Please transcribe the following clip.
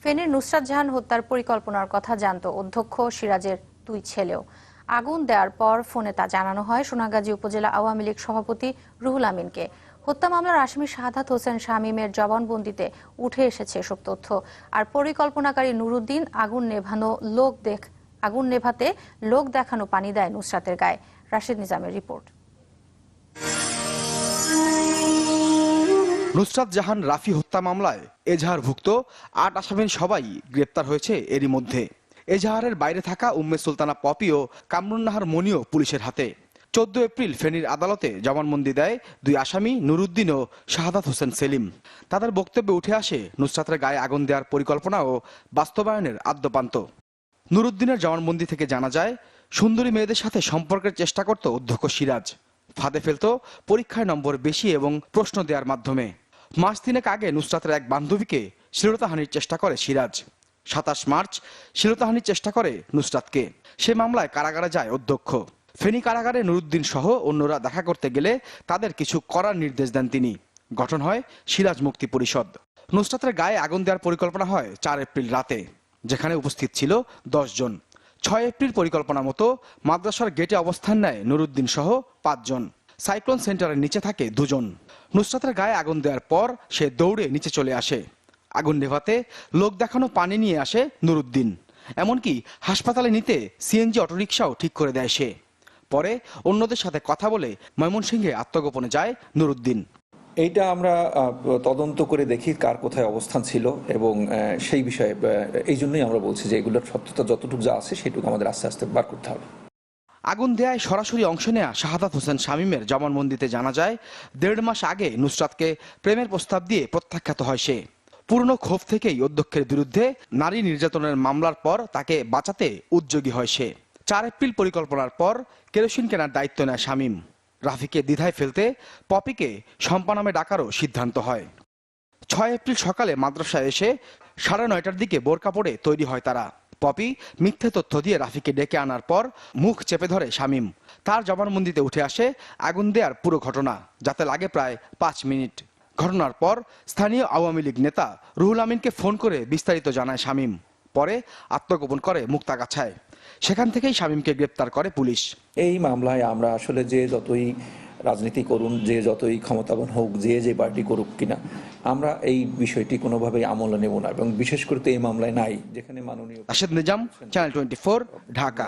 ফেনীর নুসরাত জাহান হত্যার পরিকল্পনার কথা জানত অধ্যক্ষ সিরাজের 2 ছেলেও। আগুন দেওয়ার পর ফোনে তা জানানো হয় সোনাগাজী উপজেলা আওয়ামী লীগ সভাপতি রুহুল আমিনকে। হত্যা মামলার আসামি শাহাদাত হোসেন শামীমের জবানবন্দিতে উঠে এসেছে এসব তথ্য। আর পরিকল্পনাকারী নুরুদ্দিন আগুন নেভাতে লোক দেখানো পানি দেয় নুসরাতের গায়ে। রাশেদ নিজামের রিপোর্ট। নুসরাত জাহান রাফি হত্যা মামলায় এজাহারভুক্ত 8 আসামির সবাই গ্রেপ্তার হয়েছে এরই মধ্যে। এজাহারের বাইরে থাকা উম্মে সুলতানা পপি ও কামরুন্নাহার মনিও পুলিশের হাতে। 14 এপ্রিল ফেনীর আদালতে জবানবন্দি দেয় 2 আসামি নুরুদ্দিন ও শাহাদাত হোসেন সেলিম। তাদের বক্তব্যে উঠে আসে নুসরাতের গায়ে আগুন দেওয়ার পরিকল্পনা ও বাস্তবায়নের আদ্যপান্ত। নুরুদ্দিনের জবানবন্দি থেকে জানা যায়, সুন্দরী মেয়েদের সাথে সম্পর্কের চেষ্টা করত অধ্যক্ষ সিরাজ। ফাঁদে ফেলত পরীক্ষায় নম্বর বেশি এবং প্রশ্ন দেওয়ার মাধ্যমে। মাস 3 আগে নুসরাতের এক বান্ধবীকে শ্লীলতাহানির চেষ্টা করে সিরাজ। 27 মার্চ শ্লীলতাহানির চেষ্টা করে নুসরাতকে। সে মামলায় কারাগারে যায় অধ্যক্ষ। ফেনী কারাগারে নুরুদ্দিন সহ অন্যরা দেখা করতে গেলে তাদের কিছু করার নির্দেশ দেন তিনি। গঠন হয় সিরাজ মুক্তি পরিষদ। নুসরাতের গায়ে আগুন দেওয়ার পরিকল্পনা হয় 4 এপ্রিল রাতে, যেখানে উপস্থিত ছিল 10 জন। 6 এপ্রিল পরিকল্পনা মতো মাদ্রাসার গেটে অবস্থান নেয় নুরুদ্দিন সহ 5 জন। সাইক্লোন সেন্টারের নিচে থাকে 2 জন। নুসরাতের গায়ে আগুন দেওয়ার পর সে দৌড়ে নিচে চলে আসে। আগুন নেভাতে লোক দেখানো পানি নিয়ে আসে নুরুদ্দিন। এমনকি হাসপাতালে নিতে সিএনজি অটোরিকশাও ঠিক করে দেয় সে। পরে অন্যদের সাথে কথা বলে ময়মনসিংহে আত্মগোপনে যায় নুরুদ্দিন। এইটা আমরা তদন্ত করে দেখি কার কোথায় অবস্থান ছিল এবং সেই বিষয়ে এই জন্যই আমরা বলছি যে এগুলোর সত্যতা যতটুকু যা আছে সেটুকু আমাদের আস্তে আস্তে বার করতে হবে। আগুন দেয়ায় সরাসরি অংশ নেয়া শাহাদাত হোসেন শামীমের জবানবন্দিতে জানা যায়, 1.5 মাস আগে নুসরাতকে প্রেমের প্রস্তাব দিয়ে প্রত্যাখ্যাত হয় সে। পুরনো ক্ষোভ থেকেই অধ্যক্ষের বিরুদ্ধে নারী নির্যাতনের মামলার পর তাকে বাঁচাতে উদ্যোগী হয় সে। 4 এপ্রিল পরিকল্পনার পর কেরোসিন কেনার দায়িত্ব নেয় শামীম। রাফিকে দ্বিধায় ফেলতে পপিকে শম্পা নামে ডাকারও সিদ্ধান্ত হয়। 6 এপ্রিল সকালে মাদ্রাসায় এসে 9:30টার দিকে বোরকা পরে তৈরি হয় তারা। পপি মিথ্যে তথ্য দিয়ে রাফিকে ডেকে আনার পর মুখ চেপে ধরে শামীম। তার জবানবন্দিতে উঠে আসে আগুন দেওয়ার পুরো ঘটনা, যাতে লাগে প্রায় 5 মিনিট। ঘটনার পর স্থানীয় আওয়ামী লীগ নেতা রুহুল আমিনকে ফোন করে বিস্তারিত জানায় শামীম। পরে আত্মগোপন করে মুক্তাগাছায়। সেখান থেকেই শামীমকে গ্রেপ্তার করে পুলিশ। এই মামলায় আমরা আসলে যে যতই রাজনীতি করুন, যে যতই ক্ষমতাবান হোক, যে পার্টি করুক কিনা, আমরা এই বিষয়টি কোনোভাবেই আমলে নেব না এবং বিশেষ করে তো এই মামলায় নাই, যেখানে মাননীয় রাশেদ নিজাম, চ্যানেল 24, ঢাকা।